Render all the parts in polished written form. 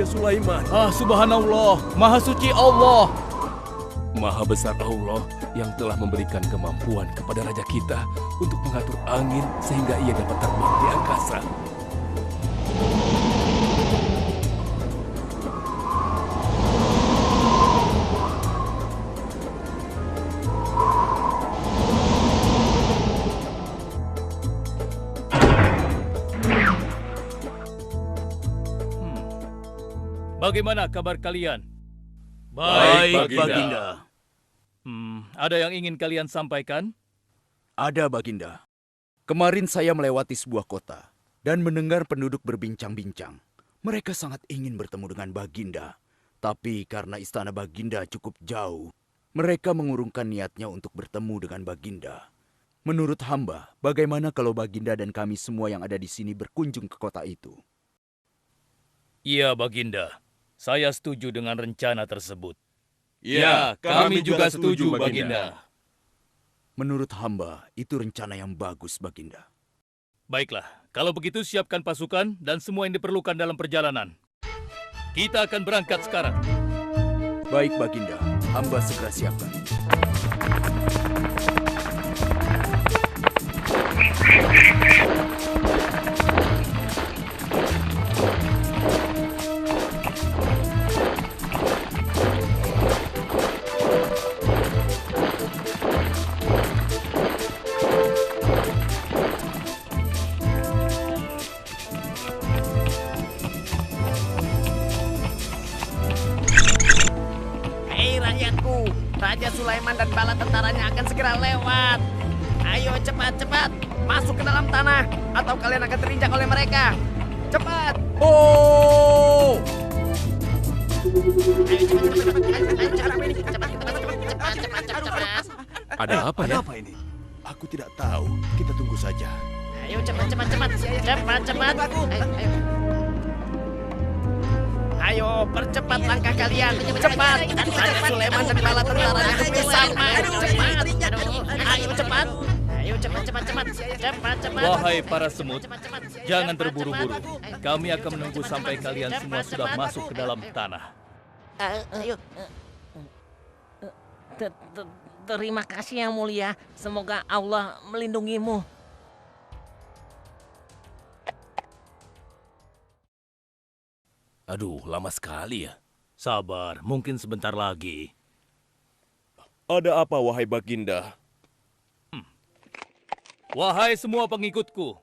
Raja Sulaiman. Subhanallah, Maha Suci Allah. Maha besar Allah yang telah memberikan kemampuan kepada raja kita untuk mengatur angin sehingga ia dapat terbang di angkasa. Bagaimana kabar kalian? Baik, Baginda. Ada yang ingin kalian sampaikan? Ada, Baginda. Kemarin saya melewati sebuah kota dan mendengar penduduk berbincang-bincang. Mereka sangat ingin bertemu dengan Baginda. Tapi karena istana Baginda cukup jauh, mereka mengurungkan niatnya untuk bertemu dengan Baginda. Menurut hamba, bagaimana kalau Baginda dan kami semua yang ada di sini berkunjung ke kota itu? Iya, Baginda. Saya setuju dengan rencana tersebut. Ya, kami juga setuju, Baginda. Menurut hamba, itu rencana yang bagus, Baginda. Baiklah, kalau begitu siapkan pasukan dan semua yang diperlukan dalam perjalanan. Kita akan berangkat sekarang. Baik, Baginda. Hamba segera siapkan. Raja Sulaiman dan bala tentaranya akan segera lewat. Ayo cepat-cepat masuk ke dalam tanah atau kalian akan terinjak oleh mereka. Cepat. Oh! Cepat. Ada apa ya? Apa ini? Aku tidak tahu. Kita tunggu saja. Ayo cepat. Ayo percepat langkah kalian. Cepat. Raja Sulaiman dan bala tentaranya bersama. Cepat. Ayo cepat. Wahai para semut, jangan terburu-buru. Kami akan menunggu sampai kalian semua sudah masuk ke dalam tanah. Ayo. Terima kasih yang mulia. Semoga Allah melindungimu. Aduh, lama sekali ya. Sabar, mungkin sebentar lagi. Ada apa, wahai Baginda? Wahai semua pengikutku,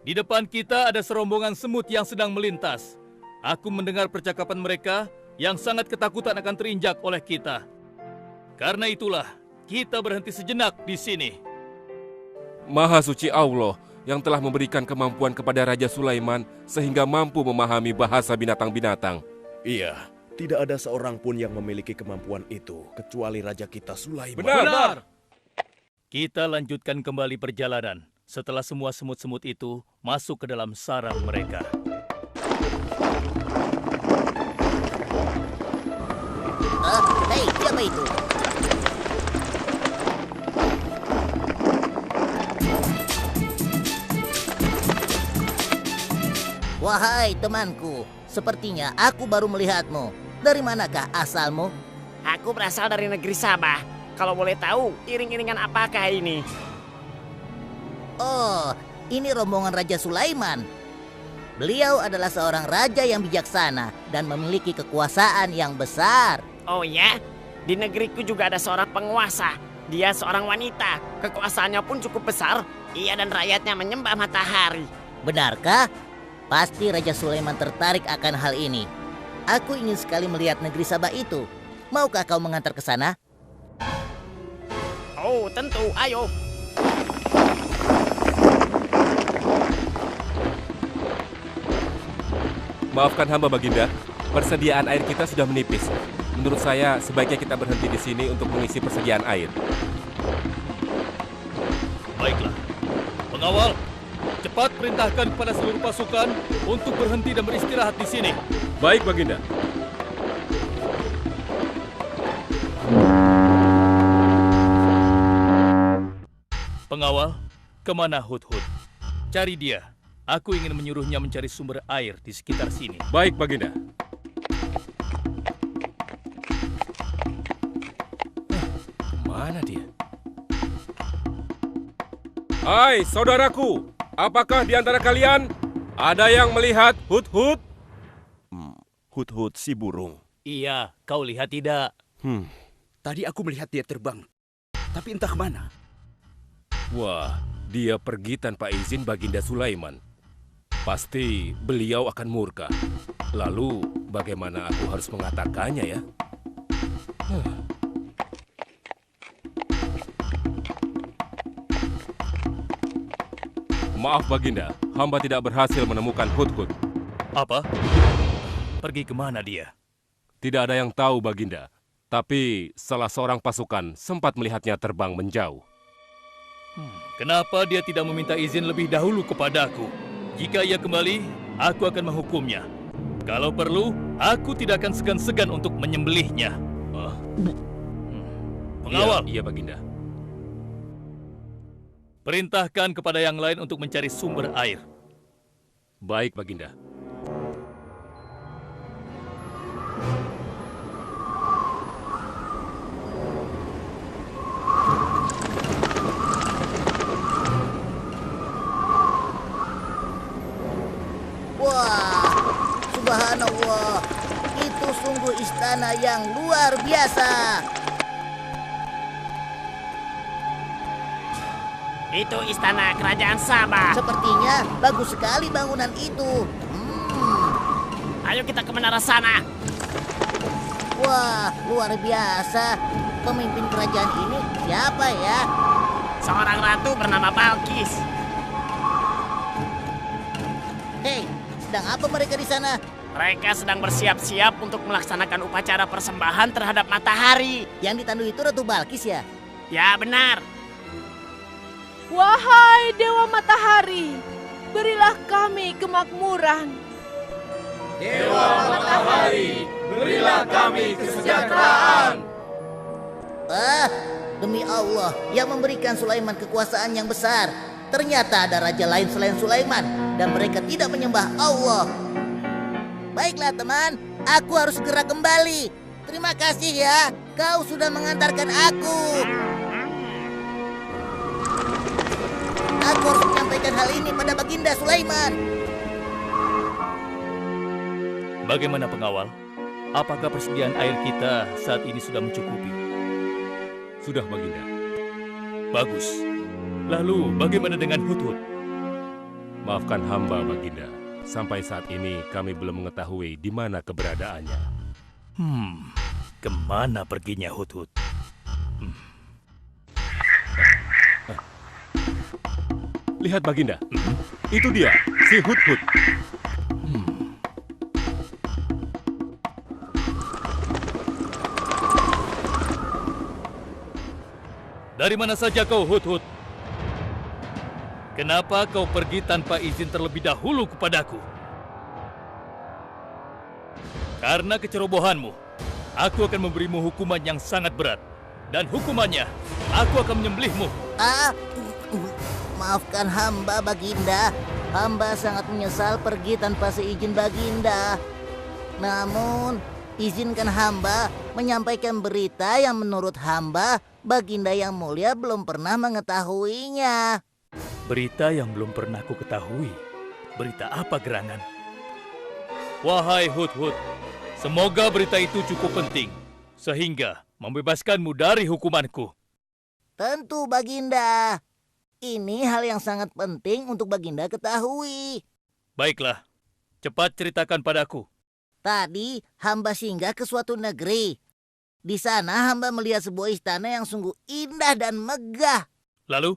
di depan kita ada serombongan semut yang sedang melintas. Aku mendengar percakapan mereka yang sangat ketakutan akan terinjak oleh kita. Karena itulah, kita berhenti sejenak di sini. Maha suci Allah yang telah memberikan kemampuan kepada Raja Sulaiman sehingga mampu memahami bahasa binatang-binatang. Iya, tidak ada seorang pun yang memiliki kemampuan itu kecuali raja kita Sulaiman. Benar. Kita lanjutkan kembali perjalanan setelah semua semut-semut itu masuk ke dalam sarang mereka. Hei, siapa itu? Wahai temanku, sepertinya aku baru melihatmu. Dari manakah asalmu? Aku berasal dari negeri Sabah. Kalau boleh tahu, iring-iringan apakah ini? Oh, ini rombongan Raja Sulaiman. Beliau adalah seorang raja yang bijaksana dan memiliki kekuasaan yang besar. Oh ya? Di negeriku juga ada seorang penguasa. Dia seorang wanita. Kekuasaannya pun cukup besar. Ia dan rakyatnya menyembah matahari. Benarkah? Pasti Raja Sulaiman tertarik akan hal ini. Aku ingin sekali melihat negeri Sabah itu. Maukah kau mengantar ke sana? Oh, tentu. Ayo. Maafkan hamba, Baginda. Persediaan air kita sudah menipis. Menurut saya, sebaiknya kita berhenti di sini untuk mengisi persediaan air. Baiklah. Pengawal, cepat perintahkan kepada seluruh pasukan untuk berhenti dan beristirahat di sini. Baik, Baginda. Pengawal, kemana Hudhud? Cari dia. Aku ingin menyuruhnya mencari sumber air di sekitar sini. Baik, Baginda. Hai saudaraku, apakah di antara kalian ada yang melihat Hut-Hut? Hut-hut si burung. Iya, kau lihat tidak? Tadi aku melihat dia terbang, tapi entah kemana. Wah, dia pergi tanpa izin Baginda Sulaiman. Pasti beliau akan murka. Lalu, bagaimana aku harus mengatakannya ya? Maaf Baginda, hamba tidak berhasil menemukan Hut-Hut. Apa? Pergi kemana dia? Tidak ada yang tahu Baginda, tapi salah seorang pasukan sempat melihatnya terbang menjauh. Kenapa dia tidak meminta izin lebih dahulu kepadaku? Jika ia kembali, aku akan menghukumnya. Kalau perlu, aku tidak akan segan-segan untuk menyembelihnya. Pengawal, Iya Baginda. perintahkan kepada yang lain untuk mencari sumber air. Baik Baginda. Wah, subhanallah. Itu sungguh istana yang luar biasa. Itu istana kerajaan Sabah. Sepertinya bagus sekali bangunan itu. Ayo kita ke menara sana. Wah, luar biasa. Pemimpin kerajaan ini siapa ya? Seorang ratu bernama Balkis. Hei, sedang apa mereka di sana? Mereka sedang bersiap-siap untuk melaksanakan upacara persembahan terhadap matahari. Yang ditandu itu Ratu Balkis ya? Ya benar. Wahai Dewa Matahari, berilah kami kemakmuran. Dewa Matahari, berilah kami kesejahteraan. Ah, demi Allah yang memberikan Sulaiman kekuasaan yang besar. Ternyata ada raja lain selain Sulaiman dan mereka tidak menyembah Allah. Baiklah teman, aku harus segera kembali. Terima kasih ya, kau sudah mengantarkan aku. Aku harus menyampaikan hal ini pada Baginda Sulaiman. Bagaimana pengawal? Apakah persediaan air kita saat ini sudah mencukupi? Sudah Baginda. Bagus. Lalu bagaimana dengan Hut-Hut? Maafkan hamba Baginda. Sampai saat ini kami belum mengetahui di mana keberadaannya. Kemana perginya Hut-Hut? Lihat Baginda, itu dia, si Hut-Hut. Dari mana saja kau, Hut-Hut? Kenapa kau pergi tanpa izin terlebih dahulu kepadaku? Karena kecerobohanmu, aku akan memberimu hukuman yang sangat berat. Dan hukumannya, aku akan menyembelihmu. Maafkan hamba Baginda. Hamba sangat menyesal pergi tanpa seizin Baginda. Namun, izinkan hamba menyampaikan berita yang menurut hamba Baginda yang mulia belum pernah mengetahuinya. Berita yang belum pernah ku ketahui. Berita apa gerangan? Wahai Hut-Hut, semoga berita itu cukup penting, sehingga membebaskanmu dari hukumanku. Tentu Baginda. Ini hal yang sangat penting untuk Baginda ketahui. Baiklah, cepat ceritakan padaku. Tadi hamba singgah ke suatu negeri. Di sana hamba melihat sebuah istana yang sungguh indah dan megah. Lalu?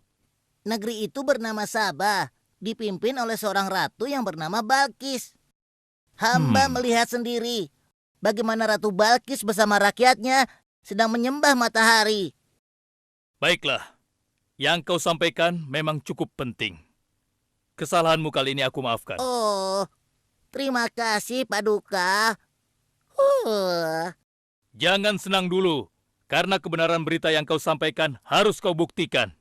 Negeri itu bernama Sabah, dipimpin oleh seorang ratu yang bernama Balkis. Hamba melihat sendiri bagaimana Ratu Balkis bersama rakyatnya sedang menyembah matahari. Baiklah, yang kau sampaikan memang cukup penting. Kesalahanmu kali ini aku maafkan. Oh, terima kasih Paduka. Jangan senang dulu, karena kebenaran berita yang kau sampaikan harus kau buktikan.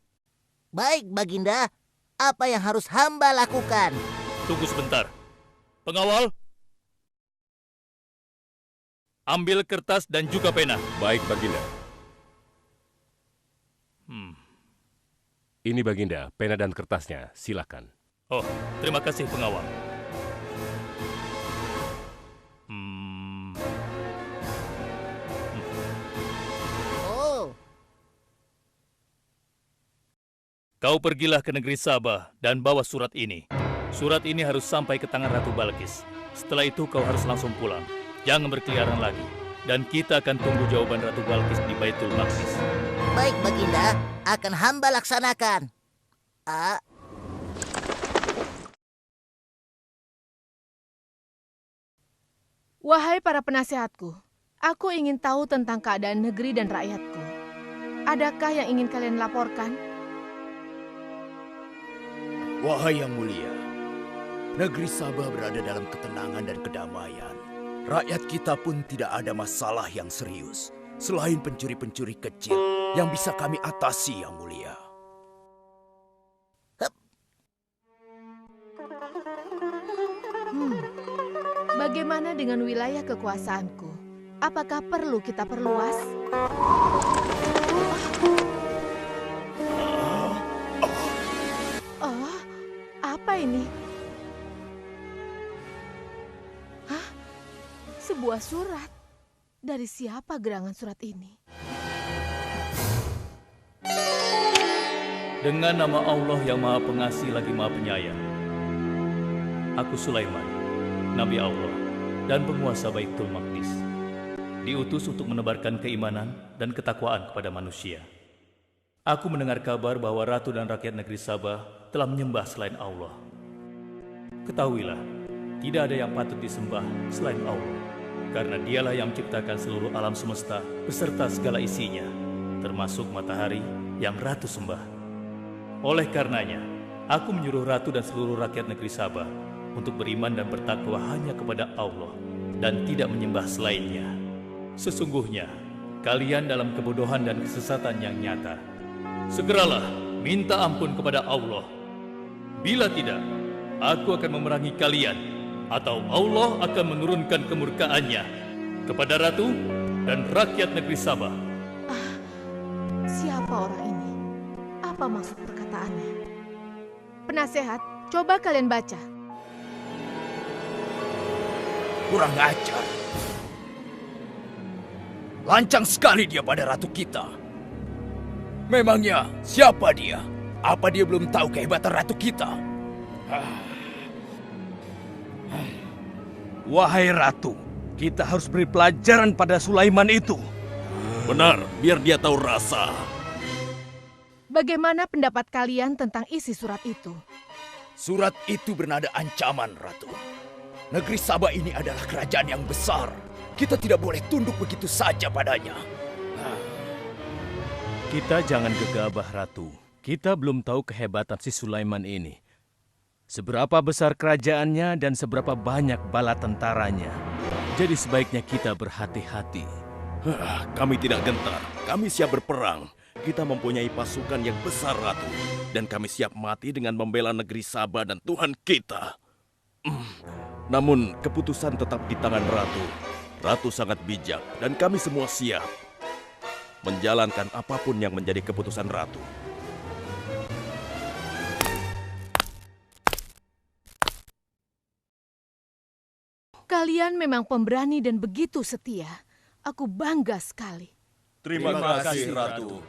Baik Baginda, apa yang harus hamba lakukan? Tunggu sebentar. Pengawal, ambil kertas dan juga pena. Baik Baginda. Ini Baginda, pena dan kertasnya. Silakan. Oh, terima kasih pengawal. Oh, Kau pergilah ke negeri Sabah dan bawa surat ini. Surat ini harus sampai ke tangan Ratu Balkis. Setelah itu kau harus langsung pulang. Jangan berkeliaran lagi. Dan kita akan tunggu jawaban Ratu Balkis di Baitul Maqdis. baik Baginda, akan hamba laksanakan. Ah, Wahai para penasehatku, aku ingin tahu tentang keadaan negeri dan rakyatku. Adakah yang ingin kalian laporkan? Wahai yang mulia, negeri Sabah berada dalam ketenangan dan kedamaian. Rakyat kita pun tidak ada masalah yang serius, selain pencuri-pencuri kecil yang bisa kami atasi yang mulia. Bagaimana dengan wilayah kekuasaanku? Apakah perlu kita perluas? Oh, apa ini? Hah? Sebuah surat. Dari siapa gerangan surat ini? Dengan nama Allah yang Maha Pengasih lagi Maha Penyayang. Aku Sulaiman, Nabi Allah dan penguasa Baitul Maqdis. Diutus untuk menebarkan keimanan dan ketakwaan kepada manusia. Aku mendengar kabar bahwa ratu dan rakyat negeri Sabah telah menyembah selain Allah. Ketahuilah, tidak ada yang patut disembah selain Allah, karena dialah yang menciptakan seluruh alam semesta beserta segala isinya, termasuk matahari yang ratu sembah. Oleh karenanya, aku menyuruh ratu dan seluruh rakyat negeri Sabah untuk beriman dan bertakwa hanya kepada Allah dan tidak menyembah selainnya. Sesungguhnya, kalian dalam kebodohan dan kesesatan yang nyata. Segeralah minta ampun kepada Allah. Bila tidak, aku akan memerangi kalian, atau Allah akan menurunkan kemurkaannya kepada ratu dan rakyat negeri Sabah. Siapa orang ini? Apa maksud perkataannya? Penasehat, coba kalian baca. Kurang ajar. Lancang sekali dia pada ratu kita. Memangnya siapa dia? Apa dia belum tahu kehebatan ratu kita? Wahai ratu, kita harus beri pelajaran pada Sulaiman itu. Benar, biar dia tahu rasa. Bagaimana pendapat kalian tentang isi surat itu? Surat itu bernada ancaman, Ratu. Negeri Sabah ini adalah kerajaan yang besar. Kita tidak boleh tunduk begitu saja padanya. Kita jangan gegabah, Ratu. Kita belum tahu kehebatan si Sulaiman ini. Seberapa besar kerajaannya dan seberapa banyak bala tentaranya. Jadi sebaiknya kita berhati-hati. Kami tidak gentar, kami siap berperang. Kita mempunyai pasukan yang besar, Ratu. Dan kami siap mati dengan membela negeri Sabah dan Tuhan kita. Namun, keputusan tetap di tangan Ratu. Ratu sangat bijak, dan kami semua siap menjalankan apapun yang menjadi keputusan Ratu. Kalian memang pemberani dan begitu setia. Aku bangga sekali. Terima kasih, Ratu.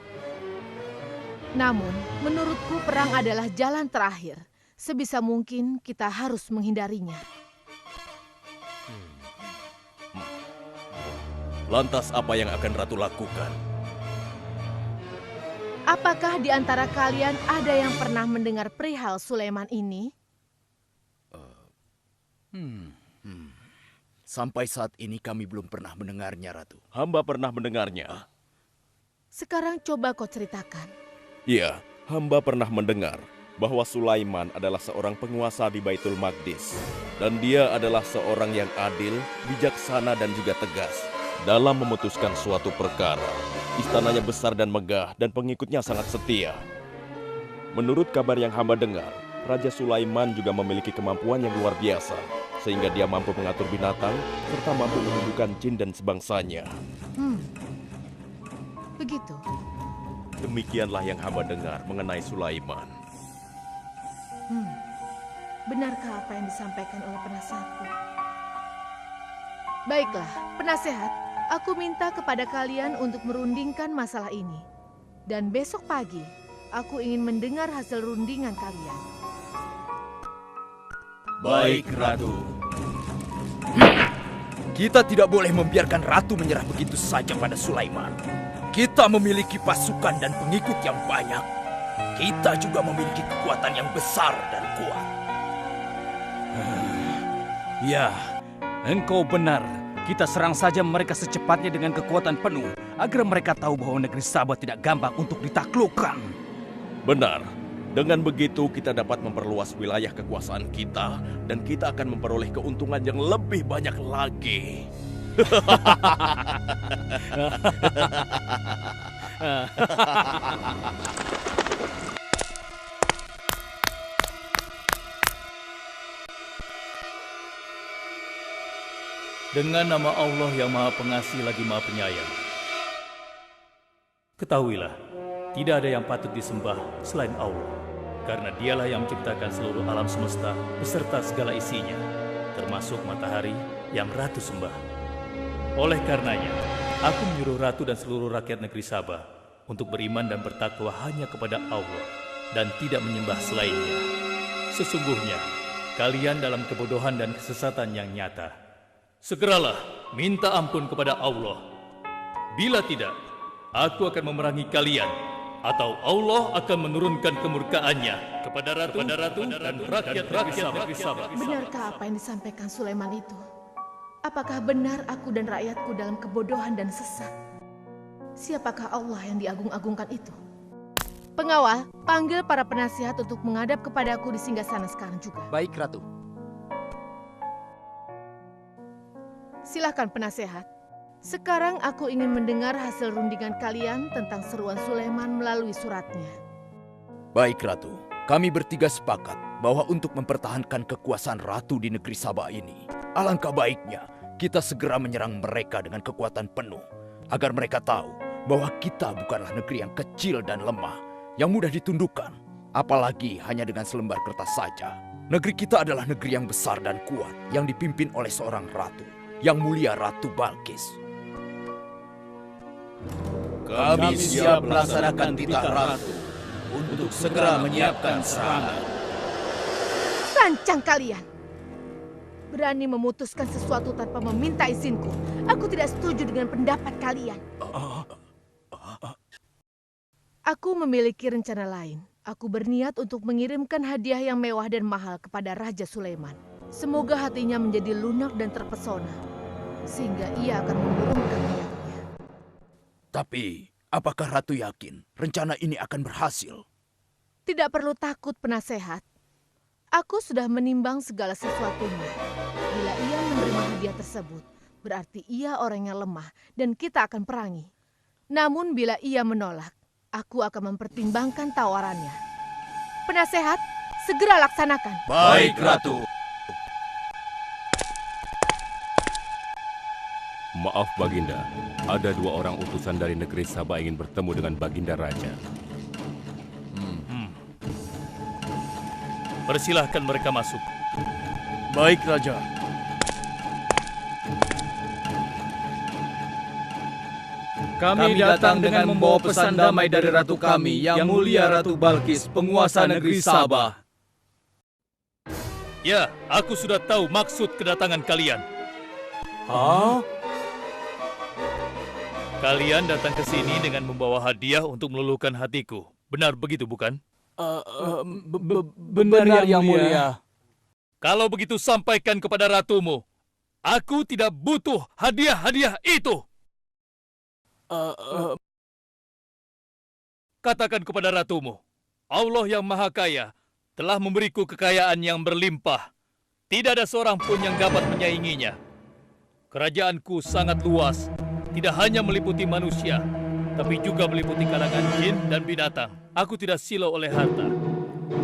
Namun, menurutku perang adalah jalan terakhir. Sebisa mungkin kita harus menghindarinya. Lantas apa yang akan Ratu lakukan? Apakah di antara kalian ada yang pernah mendengar perihal Sulaiman ini? Sampai saat ini kami belum pernah mendengarnya, Ratu. Hamba pernah mendengarnya. Sekarang coba kau ceritakan. Iya, hamba pernah mendengar bahwa Sulaiman adalah seorang penguasa di Baitul Maqdis. Dan dia adalah seorang yang adil, bijaksana dan juga tegas dalam memutuskan suatu perkara. Istananya besar dan megah dan pengikutnya sangat setia. Menurut kabar yang hamba dengar, Raja Sulaiman juga memiliki kemampuan yang luar biasa, sehingga dia mampu mengatur binatang serta mampu menundukkan jin dan sebangsanya. Begitu. Demikianlah yang hamba dengar mengenai Sulaiman. Benarkah apa yang disampaikan oleh penasehatku? Baiklah, penasehat, aku minta kepada kalian untuk merundingkan masalah ini. Dan besok pagi, aku ingin mendengar hasil rundingan kalian. Baik, Ratu. Kita tidak boleh membiarkan Ratu menyerah begitu saja pada Sulaiman. Kita memiliki pasukan dan pengikut yang banyak. Kita juga memiliki kekuatan yang besar dan kuat. Ya, engkau benar. Kita serang saja mereka secepatnya dengan kekuatan penuh, agar mereka tahu bahwa negeri Sabah tidak gampang untuk ditaklukkan. Benar. Dengan begitu kita dapat memperluas wilayah kekuasaan kita dan kita akan memperoleh keuntungan yang lebih banyak lagi. Dengan nama Allah yang Maha Pengasih lagi Maha Penyayang. Ketahuilah, tidak ada yang patut disembah selain Allah, karena dialah yang menciptakan seluruh alam semesta beserta segala isinya, termasuk matahari yang Ratu sembah. Oleh karenanya, aku menyuruh Ratu dan seluruh rakyat negeri Sabah untuk beriman dan bertakwa hanya kepada Allah dan tidak menyembah selainnya. Sesungguhnya, kalian dalam kebodohan dan kesesatan yang nyata. Segeralah minta ampun kepada Allah. Bila tidak, aku akan memerangi kalian, atau Allah akan menurunkan kemurkaannya kepada Ratu dan rakyat-rakyat negeri Sabah. Benarkah apa yang disampaikan Sulaiman itu? Apakah benar aku dan rakyatku dalam kebodohan dan sesat? Siapakah Allah yang diagung-agungkan itu? Pengawal, panggil para penasihat untuk menghadap kepadaku di singgasana sekarang juga. Baik, Ratu. Silakan penasehat. Sekarang aku ingin mendengar hasil rundingan kalian tentang seruan Sulaiman melalui suratnya. Baik, Ratu. Kami bertiga sepakat bahwa untuk mempertahankan kekuasaan Ratu di negeri Sabah ini, alangkah baiknya kita segera menyerang mereka dengan kekuatan penuh, agar mereka tahu bahwa kita bukanlah negeri yang kecil dan lemah, yang mudah ditundukkan, apalagi hanya dengan selembar kertas saja. Negeri kita adalah negeri yang besar dan kuat, yang dipimpin oleh seorang ratu, yang mulia Ratu Balkis. Kami siap melaksanakan titah Ratu untuk segera menyiapkan serangan. Rancang kalian! Berani memutuskan sesuatu tanpa meminta izinku. Aku tidak setuju dengan pendapat kalian. Aku memiliki rencana lain. Aku berniat untuk mengirimkan hadiah yang mewah dan mahal kepada Raja Sulaiman. Semoga hatinya menjadi lunak dan terpesona, sehingga ia akan menurunkan niatnya. Tapi, apakah Ratu yakin rencana ini akan berhasil? Tidak perlu takut, penasehat. Aku sudah menimbang segala sesuatunya. Bila ia menerima hadiah tersebut, berarti ia orang yang lemah dan kita akan perangi. Namun bila ia menolak, aku akan mempertimbangkan tawarannya. Penasehat, segera laksanakan. Baik, Ratu. Maaf Baginda, ada 2 orang utusan dari negeri Sabah ingin bertemu dengan Baginda Raja. Persilahkan mereka masuk. Baik, Raja. Kami datang dengan membawa pesan damai dari Ratu kami, Yang Mulia Ratu Balkis, penguasa negeri Sabah. Ya, aku sudah tahu maksud kedatangan kalian. Hah? Kalian datang ke sini dengan membawa hadiah untuk meluluhkan hatiku. Benar begitu, bukan? Benar, Yang Mulia. Kalau begitu sampaikan kepada ratumu. Aku tidak butuh hadiah-hadiah itu. Katakan kepada ratumu, Allah yang Maha Kaya telah memberiku kekayaan yang berlimpah. Tidak ada seorang pun yang dapat menyainginya. Kerajaanku sangat luas, tidak hanya meliputi manusia, tapi juga meliputi kalangan jin dan binatang. Aku tidak silau oleh harta.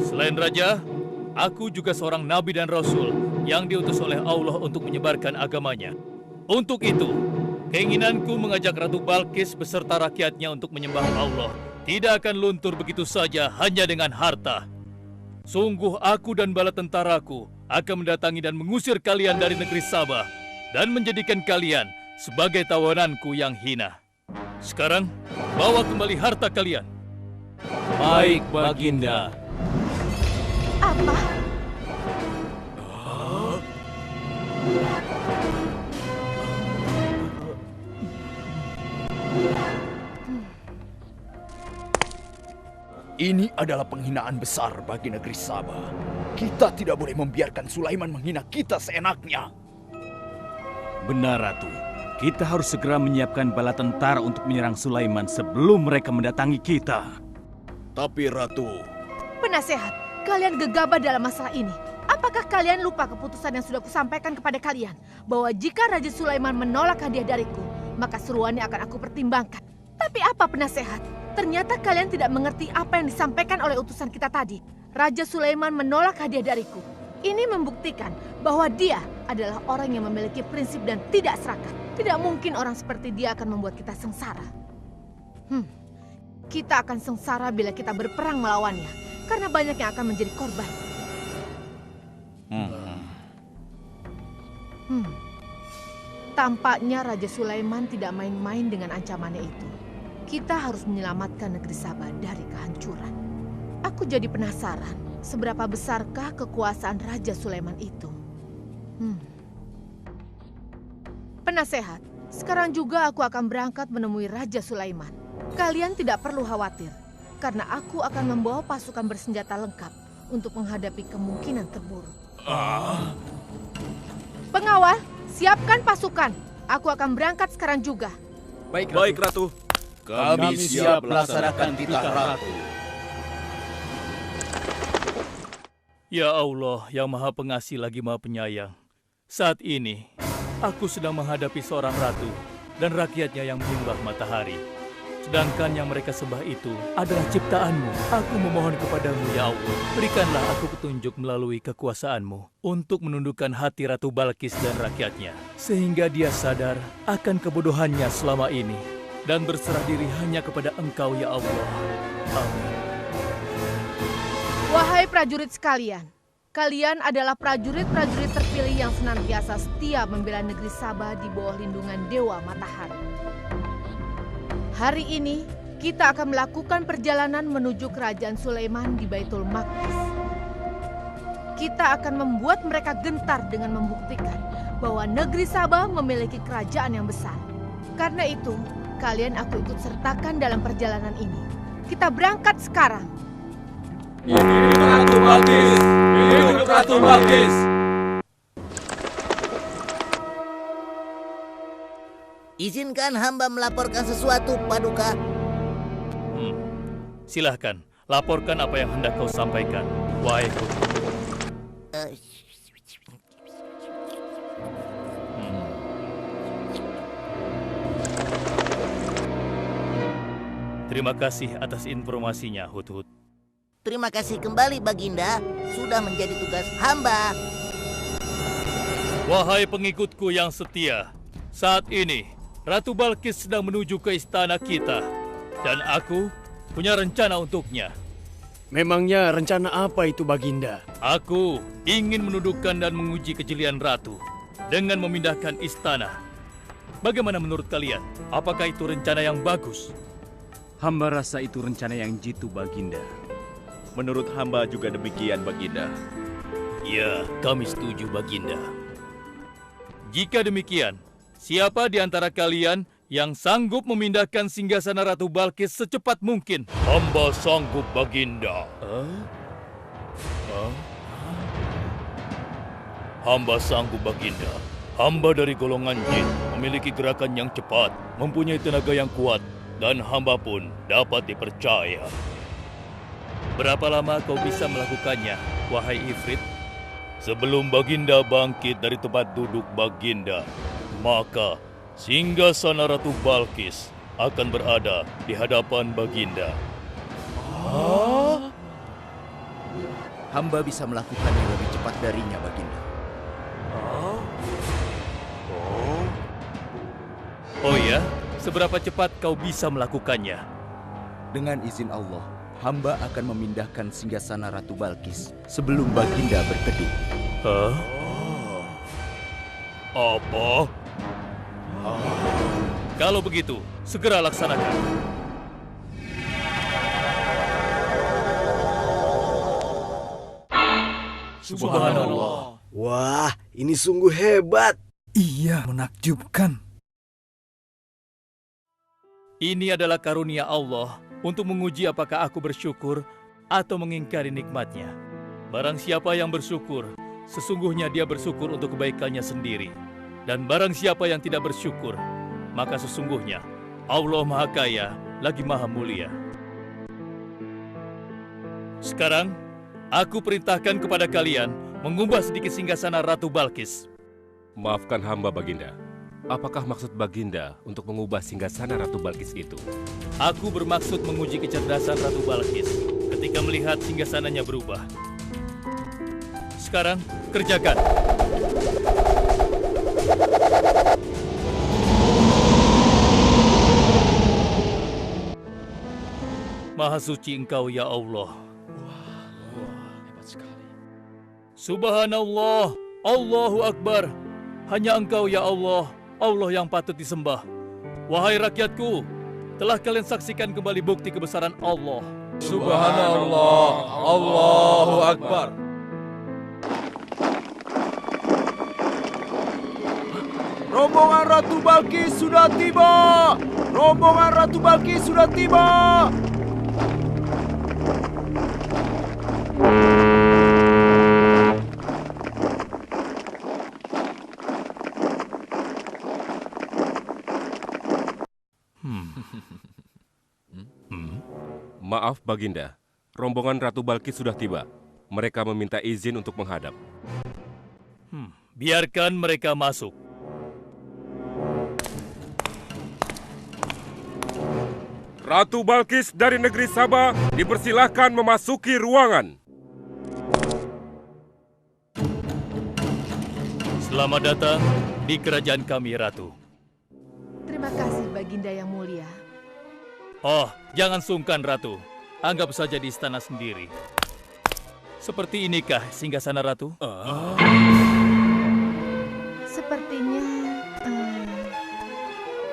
Selain raja, aku juga seorang nabi dan rasul yang diutus oleh Allah untuk menyebarkan agamanya. Untuk itu, keinginanku mengajak Ratu Balkis beserta rakyatnya untuk menyembah Allah tidak akan luntur begitu saja hanya dengan harta. Sungguh aku dan bala tentaraku akan mendatangi dan mengusir kalian dari negeri Sabah dan menjadikan kalian sebagai tawananku yang hina. Sekarang, bawa kembali harta kalian. Baik, Baginda. Apa? Ini adalah penghinaan besar bagi negeri Sabah. Kita tidak boleh membiarkan Sulaiman menghina kita seenaknya. Benar, Ratu. Kita harus segera menyiapkan bala tentara untuk menyerang Sulaiman sebelum mereka mendatangi kita. Tapi Ratu, Penasehat, kalian gegabah dalam masalah ini. Apakah kalian lupa keputusan yang sudah kusampaikan kepada kalian? Bahwa jika Raja Sulaiman menolak hadiah dariku, maka seruannya akan aku pertimbangkan. Tapi apa penasehat? Ternyata kalian tidak mengerti apa yang disampaikan oleh utusan kita tadi. Raja Sulaiman menolak hadiah dariku. Ini membuktikan bahwa dia adalah orang yang memiliki prinsip dan tidak serakah. Tidak mungkin orang seperti dia akan membuat kita sengsara. Kita akan sengsara bila kita berperang melawannya, karena banyak yang akan menjadi korban. Tampaknya Raja Sulaiman tidak main-main dengan ancamannya itu. Kita harus menyelamatkan negeri Sabah dari kehancuran. Aku jadi penasaran, seberapa besarkah kekuasaan Raja Sulaiman itu? Penasehat, sekarang juga aku akan berangkat menemui Raja Sulaiman. Kalian tidak perlu khawatir, karena aku akan membawa pasukan bersenjata lengkap untuk menghadapi kemungkinan terburuk. Pengawal, siapkan pasukan. Aku akan berangkat sekarang juga. Baik, Ratu. kami siap melaksanakan titah Ratu. Ya Allah, yang Maha Pengasih lagi Maha Penyayang. Saat ini, aku sedang menghadapi seorang ratu dan rakyatnya yang menyembah matahari. Sedangkan yang mereka sembah itu adalah ciptaanmu. Aku memohon kepadamu, ya Allah, berikanlah aku petunjuk melalui kekuasaanmu untuk menundukkan hati Ratu Balkis dan rakyatnya, sehingga dia sadar akan kebodohannya selama ini dan berserah diri hanya kepada Engkau, ya Allah. Amin. Wahai prajurit sekalian, kalian adalah prajurit-prajurit terpilih yang senantiasa setia membela negeri Sabah di bawah lindungan Dewa Matahari. Hari ini, kita akan melakukan perjalanan menuju kerajaan Sulaiman di Baitul Maqdis. Kita akan membuat mereka gentar dengan membuktikan bahwa negeri Sabah memiliki kerajaan yang besar. Karena itu, kalian aku ikut sertakan dalam perjalanan ini. Kita berangkat sekarang. Hidup Ratu Balkis! Hidup Ratu Balkis! Izinkan hamba melaporkan sesuatu, Paduka. Silahkan, laporkan apa yang hendak kau sampaikan, wahai Putri. Terima kasih atas informasinya, Hut-Hut. Terima kasih kembali, Baginda. Sudah menjadi tugas hamba. Wahai pengikutku yang setia, saat ini Ratu Balkis sedang menuju ke istana kita, dan aku punya rencana untuknya. Memangnya rencana apa itu, Baginda? Aku ingin menundukkan dan menguji kejelian Ratu dengan memindahkan istana. Bagaimana menurut kalian? Apakah itu rencana yang bagus? Hamba rasa itu rencana yang jitu, Baginda. Menurut hamba juga demikian, Baginda. Ya, kami setuju, Baginda. Jika demikian, siapa di antara kalian yang sanggup memindahkan singgasana Ratu Balkis secepat mungkin? Hamba sanggup, Baginda. Hamba sanggup, Baginda. Hamba dari golongan jin, memiliki gerakan yang cepat, mempunyai tenaga yang kuat, dan hamba pun dapat dipercaya. Berapa lama kau bisa melakukannya, wahai Ifrit? Sebelum Baginda bangkit dari tempat duduk Baginda, maka singgasana Ratu Balkis akan berada di hadapan Baginda. Hamba bisa melakukannya lebih cepat darinya, Baginda. Oh ya, seberapa cepat kau bisa melakukannya? Dengan izin Allah, hamba akan memindahkan singgasana Ratu Balkis sebelum Baginda berkedip. Hah? Apa? Kalau begitu, segera laksanakan. Subhanallah. Wah, ini sungguh hebat. Iya, menakjubkan. Ini adalah karunia Allah untuk menguji apakah aku bersyukur atau mengingkari nikmatnya. Barang siapa yang bersyukur, sesungguhnya dia bersyukur untuk kebaikannya sendiri. Dan barang siapa yang tidak bersyukur, maka sesungguhnya Allah Maha Kaya lagi Maha Mulia. Sekarang, aku perintahkan kepada kalian mengubah sedikit singgasana Ratu Balkis. Maafkan hamba, Baginda. Apakah maksud Baginda untuk mengubah singgasana Ratu Balkis itu? Aku bermaksud menguji kecerdasan Ratu Balkis ketika melihat singgasananya berubah. Sekarang, kerjakan. Maha suci Engkau, ya Allah. Hebat sekali. Subhanallah, Allahu Akbar. Hanya Engkau, ya Allah, Allah yang patut disembah. Wahai rakyatku, telah kalian saksikan kembali bukti kebesaran Allah. Subhanallah, Allahu Akbar. Rombongan Ratu Balkis sudah tiba! Rombongan Ratu Balkis sudah tiba! Maaf, Baginda. Rombongan Ratu Balkis sudah tiba. Mereka meminta izin untuk menghadap. Biarkan mereka masuk. Ratu Balkis dari negeri Sabah dipersilahkan memasuki ruangan. Selamat datang di kerajaan kami, Ratu. Terima kasih, Baginda yang mulia. Oh, jangan sungkan, Ratu. Anggap saja di istana sendiri. Seperti inikah singgasana Ratu? Sepertinya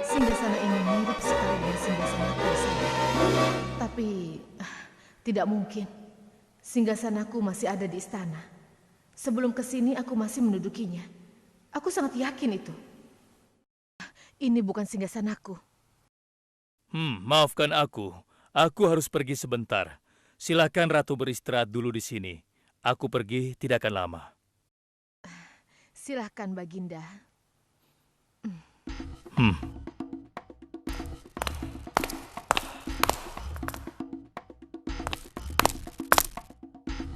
singgasana ini mirip sekali dengan singgasanaku. Tapi tidak mungkin. Singgasanaku masih ada di istana. Sebelum kesini aku masih mendudukinya. Aku sangat yakin itu. Ini bukan singgasanaku. Maafkan aku. Aku harus pergi sebentar. Silakan Ratu beristirahat dulu di sini. Aku pergi tidak akan lama. Silahkan, Baginda.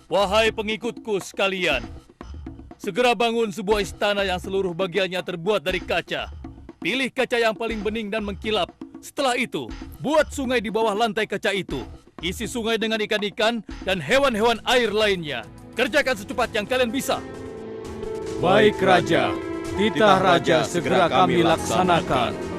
Wahai pengikutku sekalian, segera bangun sebuah istana yang seluruh bagiannya terbuat dari kaca. Pilih kaca yang paling bening dan mengkilap. Setelah itu, buat sungai di bawah lantai kaca itu. Isi sungai dengan ikan-ikan dan hewan-hewan air lainnya. Kerjakan secepat yang kalian bisa. Baik, Raja. Titah Raja segera kami laksanakan.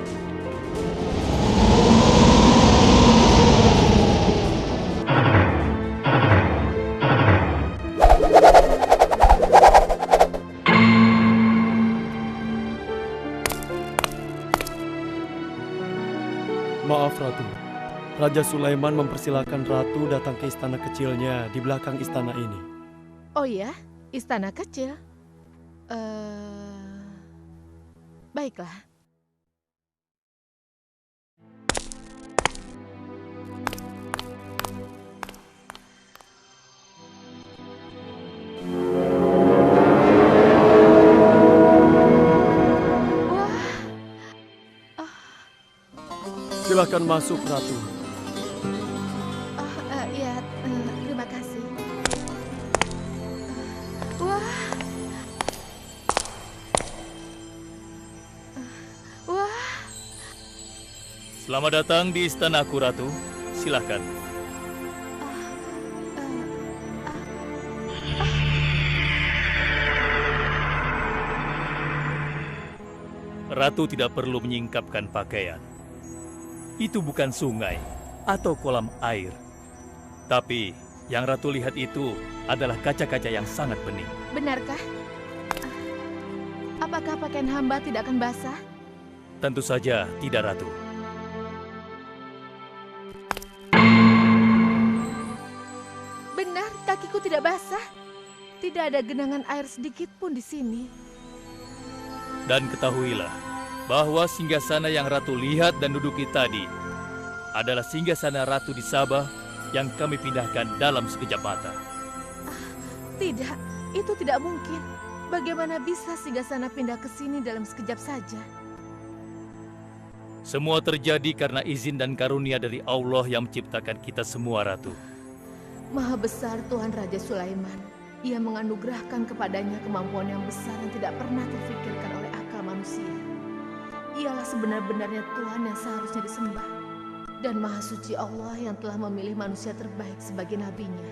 Maaf, Ratu. Raja Sulaiman mempersilahkan Ratu datang ke istana kecilnya di belakang istana ini. Oh ya, istana kecil. Baiklah. Silakan masuk, Ratu. Ya, terima kasih. Wah. Selamat datang di istanaku, Ratu. Silakan. Ratu tidak perlu menyingkapkan pakaian. Itu bukan sungai, atau kolam air. Tapi yang Ratu lihat itu adalah kaca-kaca yang sangat bening. Benarkah? Apakah pakaian hamba tidak akan basah? Tentu saja tidak, Ratu. Benar, kakiku tidak basah. Tidak ada genangan air sedikit pun di sini. Dan ketahuilah bahwa singgasana yang Ratu lihat dan duduki tadi adalah singgasana Ratu di Sabah yang kami pindahkan dalam sekejap mata. Tidak, itu tidak mungkin. Bagaimana bisa singgasana pindah ke sini dalam sekejap saja? Semua terjadi karena izin dan karunia dari Allah yang menciptakan kita semua, Ratu. Maha besar Tuhan Raja Sulaiman. Ia menganugerahkan kepadanya kemampuan yang besar yang tidak pernah terfikirkan oleh akal manusia. Ialah sebenar-benarnya Tuhan yang seharusnya disembah. Dan Maha Suci Allah yang telah memilih manusia terbaik sebagai nabinya.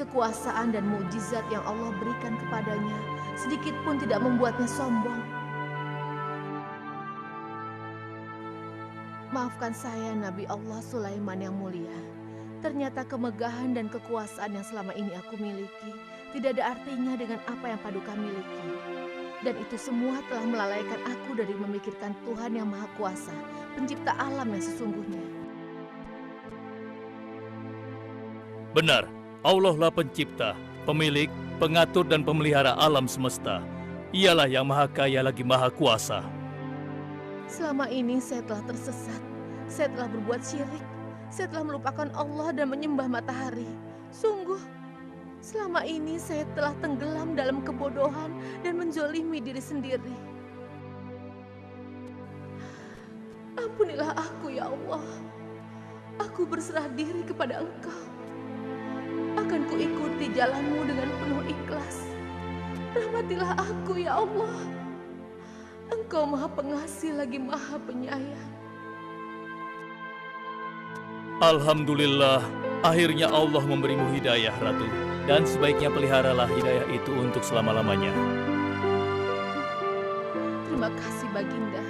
Kekuasaan dan mukjizat yang Allah berikan kepadanya sedikit pun tidak membuatnya sombong. Maafkan saya, Nabi Allah Sulaiman yang mulia. Ternyata kemegahan dan kekuasaan yang selama ini aku miliki tidak ada artinya dengan apa yang Paduka miliki. Dan itu semua telah melalaikan aku dari memikirkan Tuhan yang Maha Kuasa, pencipta alam yang sesungguhnya. Benar, Allah lah pencipta, pemilik, pengatur dan pemelihara alam semesta. Ialah yang Maha Kaya lagi Maha Kuasa. Selama ini saya telah tersesat, saya telah berbuat syirik, saya telah melupakan Allah dan menyembah matahari. Sungguh, selama ini saya telah tenggelam dalam kebodohan dan menzolimi diri sendiri. Ampunilah aku ya Allah. Aku berserah diri kepada Engkau. Akan kuikuti jalanmu dengan penuh ikhlas. Rahmatilah aku ya Allah. Engkau Maha Pengasih lagi Maha Penyayang. Alhamdulillah, akhirnya Allah memberimu hidayah, Ratu. Dan sebaiknya peliharalah hidayah itu untuk selama-lamanya. Terima kasih, Baginda.